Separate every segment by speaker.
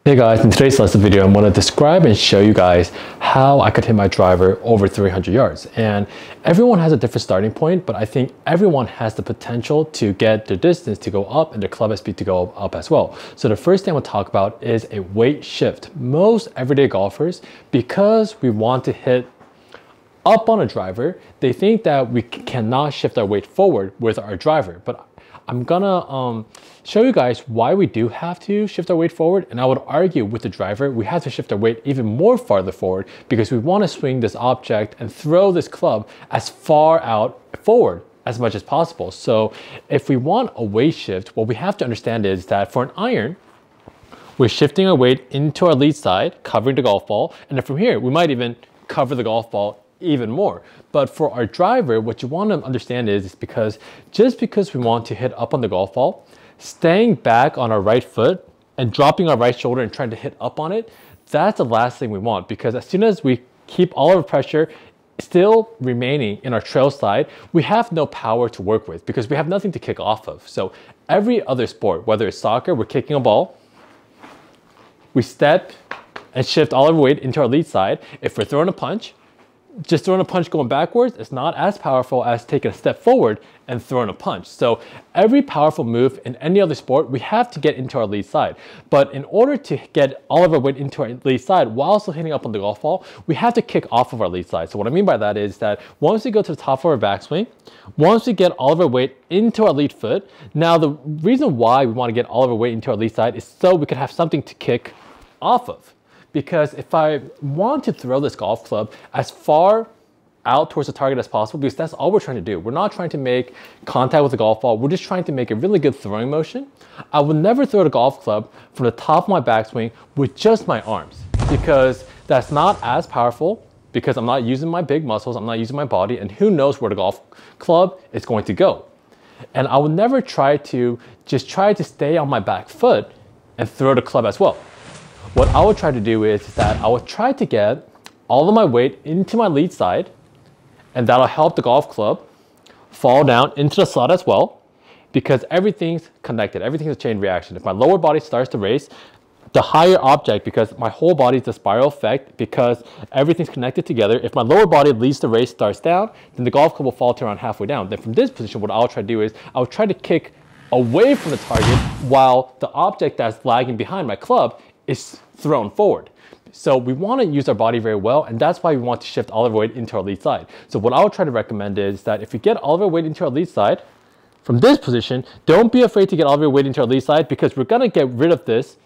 Speaker 1: Hey guys, in today's lesson video, I'm going to describe and show you guys how I could hit my driver over 300 yards. And everyone has a different starting point, but I think everyone has the potential to get their distance to go up and their club head speed to go up as well. So the first thing I want to talk about is a weight shift. Most everyday golfers, because we want to hit up on a driver, they think that we cannot shift our weight forward with our driver. But I'm gonna show you guys why we do have to shift our weight forward, and I would argue with the driver we have to shift our weight even more farther forward because we want to swing this object and throw this club as far out forward as much as possible. So if we want a weight shift, what we have to understand is that for an iron, we're shifting our weight into our lead side, covering the golf ball, and then from here we might even cover the golf ball even more. But for our driver, what you want to understand is because just because we want to hit up on the golf ball, staying back on our right foot and dropping our right shoulder and trying to hit up on it, that's the last thing we want, because as soon as we keep all of our pressure still remaining in our trail side, we have no power to work with because we have nothing to kick off of. So every other sport, whether it's soccer, we're kicking a ball, we step and shift all of our weight into our lead side. If we're throwing a punch, just throwing a punch going backwards is not as powerful as taking a step forward and throwing a punch. So every powerful move in any other sport, we have to get into our lead side. But in order to get all of our weight into our lead side while still hitting up on the golf ball, we have to kick off of our lead side. So what I mean by that is that once we go to the top of our backswing, once we get all of our weight into our lead foot, now the reason why we want to get all of our weight into our lead side is so we can have something to kick off of. Because if I want to throw this golf club as far out towards the target as possible, because that's all we're trying to do. We're not trying to make contact with the golf ball. We're just trying to make a really good throwing motion. I will never throw the golf club from the top of my backswing with just my arms, because that's not as powerful, because I'm not using my big muscles, I'm not using my body, and who knows where the golf club is going to go. And I will never try to stay on my back foot and throw the club as well. What I would try to do is that I would try to get all of my weight into my lead side, and that'll help the golf club fall down into the slot as well, because everything's connected. Everything's a chain reaction. If my lower body starts to race, the higher object, because my whole body is a spiral effect, because everything's connected together. If my lower body leads the race, starts down, then the golf club will fall to around halfway down. Then from this position, what I'll try to do is I'll try to kick away from the target while the object that's lagging behind my club is thrown forward. So we want to use our body very well, and that's why we want to shift all of our weight into our lead side. So what I would try to recommend is that if we get all of our weight into our lead side, from this position, don't be afraid to get all of your weight into our lead side, because we're going to get rid of this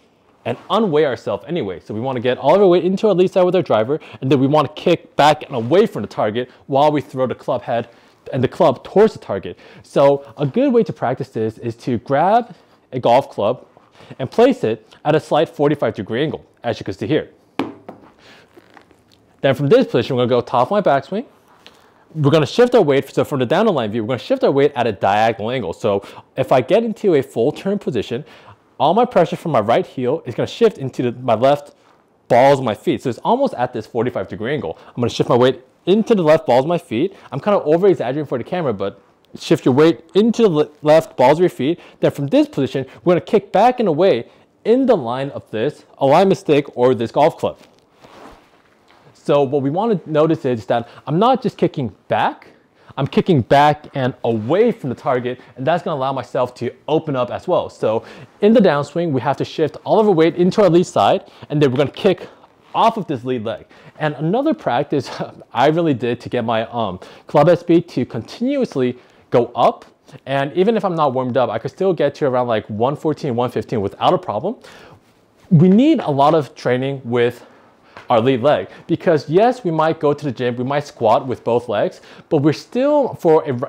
Speaker 1: and unweigh ourselves anyway. So we want to get all of our weight into our lead side with our driver, and then we want to kick back and away from the target while we throw the club head and the club towards the target. So a good way to practice this is to grab a golf club and place it at a slight 45-degree angle, as you can see here. Then from this position, we're going to go top of my backswing. We're going to shift our weight, so from the down the line view, we're going to shift our weight at a diagonal angle. So if I get into a full turn position, all my pressure from my right heel is going to shift into my left balls of my feet. So it's almost at this 45-degree angle. I'm going to shift my weight into the left balls of my feet. I'm kind of over-exaggerating for the camera, but shift your weight into the left balls of your feet. Then from this position, we're going to kick back and away in the line of this alignment stick or this golf club. So what we want to notice is that I'm not just kicking back, I'm kicking back and away from the target, and that's going to allow myself to open up as well. So in the downswing, we have to shift all of our weight into our lead side, and then we're going to kick off of this lead leg. And another practice I really did to get my club head speed to continuously go up, and even if I'm not warmed up, I could still get to around like 114, 115 without a problem. We need a lot of training with our lead leg, because yes, we might go to the gym, we might squat with both legs, but we're still,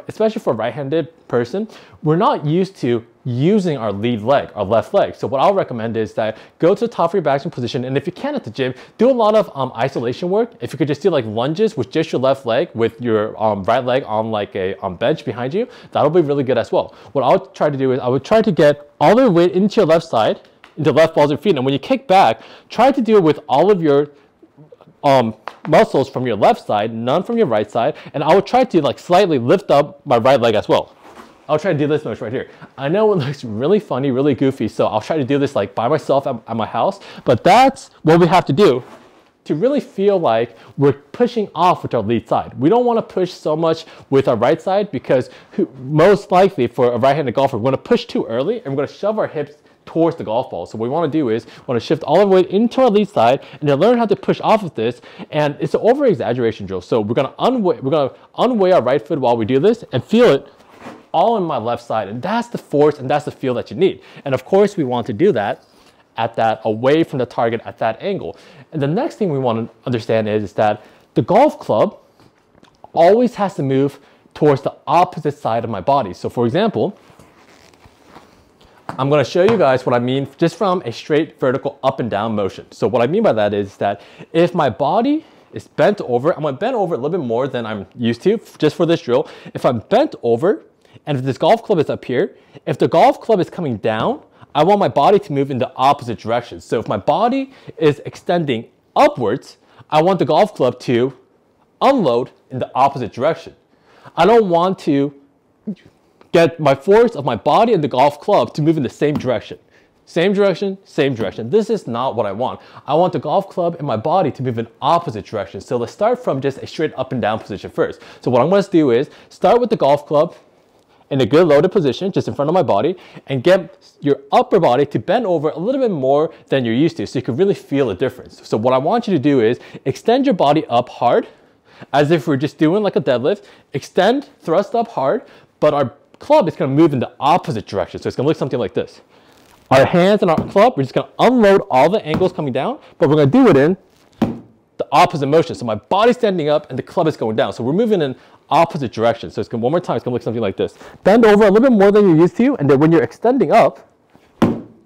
Speaker 1: especially for a right-handed person, we're not used to using our lead leg, our left leg. So what I'll recommend is that go to the top of your backswing position, and if you can at the gym, do a lot of isolation work. If you could just do like lunges with just your left leg with your right leg on like a bench behind you, that'll be really good as well. What I'll try to do is I would try to get all the weight into your left side, into left balls of your feet, and when you kick back, try to do it with all of your muscles from your left side, none from your right side, and I would try to like slightly lift up my right leg as well. I'll try to do this motion right here. I know it looks really funny, really goofy, so I'll try to do this like by myself at my house, but that's what we have to do to really feel like we're pushing off with our lead side. We don't want to push so much with our right side because most likely for a right-handed golfer, we're going to push too early and we're going to shove our hips towards the golf ball. So what we want to do is we want to shift all the way into our lead side and then learn how to push off of this. And it's an over-exaggeration drill. So we're going to unweigh our right foot while we do this and feel it all in my left side. And that's the force and that's the feel that you need. And of course we want to do that at that away from the target at that angle. And the next thing we want to understand is that the golf club always has to move towards the opposite side of my body. So for example, I'm going to show you guys what I mean just from a straight vertical up and down motion. So what I mean by that is that if my body is bent over, I'm going to bend over a little bit more than I'm used to just for this drill. If I'm bent over and if this golf club is up here, if the golf club is coming down, I want my body to move in the opposite direction. So if my body is extending upwards, I want the golf club to unload in the opposite direction. I don't want to get my force of my body and the golf club to move in the same direction. Same direction, same direction. This is not what I want. I want the golf club and my body to move in opposite directions. So let's start from just a straight up and down position first. So what I'm going to do is start with the golf club in a good loaded position just in front of my body and get your upper body to bend over a little bit more than you're used to so you can really feel the difference. So what I want you to do is extend your body up hard as if we're just doing like a deadlift. Extend, thrust up hard, but our club is going to move in the opposite direction. So it's going to look something like this. Our hands and our club, we're just going to unload all the angles coming down, but we're going to do it in the opposite motion. So my body's standing up and the club is going down. So we're moving in opposite direction. So it's going, one more time, it's going to look something like this. Bend over a little bit more than you're used to, and then when you're extending up,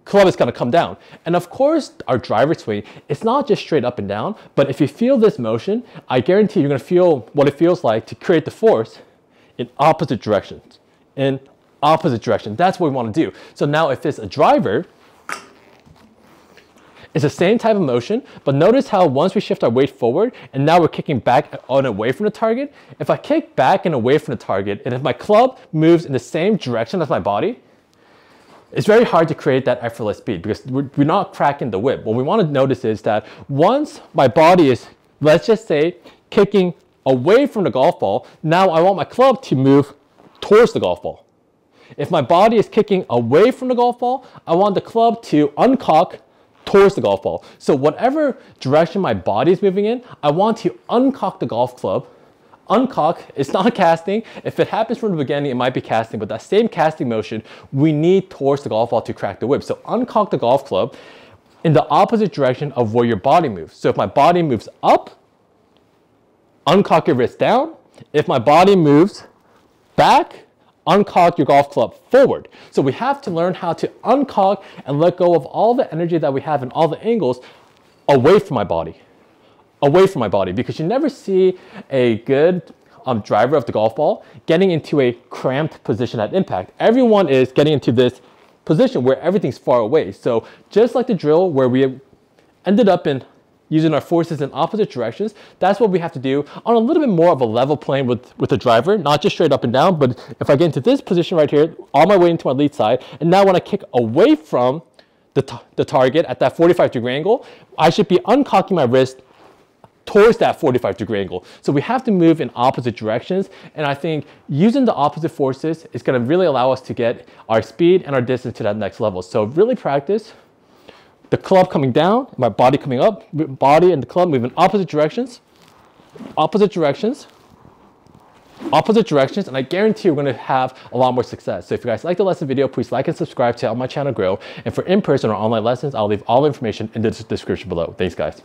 Speaker 1: club is going to come down. And of course, our driver swing, it's not just straight up and down, but if you feel this motion, I guarantee you're going to feel what it feels like to create the force in opposite directions. In opposite direction. That's what we want to do. So now if it's a driver, it's the same type of motion, but notice how once we shift our weight forward and now we're kicking back and away from the target, if I kick back and away from the target and if my club moves in the same direction as my body, it's very hard to create that effortless speed because we're not cracking the whip. What we want to notice is that once my body is, let's just say, kicking away from the golf ball, now I want my club to move towards the golf ball. If my body is kicking away from the golf ball, I want the club to uncock towards the golf ball. So whatever direction my body is moving in, I want to uncock the golf club. Uncock, it's not casting. If it happens from the beginning, it might be casting, but that same casting motion, we need towards the golf ball to crack the whip. So uncock the golf club in the opposite direction of where your body moves. So if my body moves up, uncock your wrist down. If my body moves back, uncock your golf club forward. So we have to learn how to uncock and let go of all the energy that we have and all the angles away from my body. Away from my body, because you never see a good driver of the golf ball getting into a cramped position at impact. Everyone is getting into this position where everything's far away. So just like the drill where we ended up in using our forces in opposite directions, that's what we have to do on a little bit more of a level plane with the driver, not just straight up and down, but if I get into this position right here, all my way into my lead side, and now when I kick away from the target at that 45-degree angle, I should be uncocking my wrist towards that 45-degree angle. So we have to move in opposite directions, and I think using the opposite forces is going to really allow us to get our speed and our distance to that next level. So really practice the club coming down, my body coming up, body and the club move in opposite directions, opposite directions, opposite directions, and I guarantee you're going to have a lot more success. So if you guys like the lesson video, please like and subscribe to help my channel grow. And for in-person or online lessons, I'll leave all the information in the description below. Thanks, guys.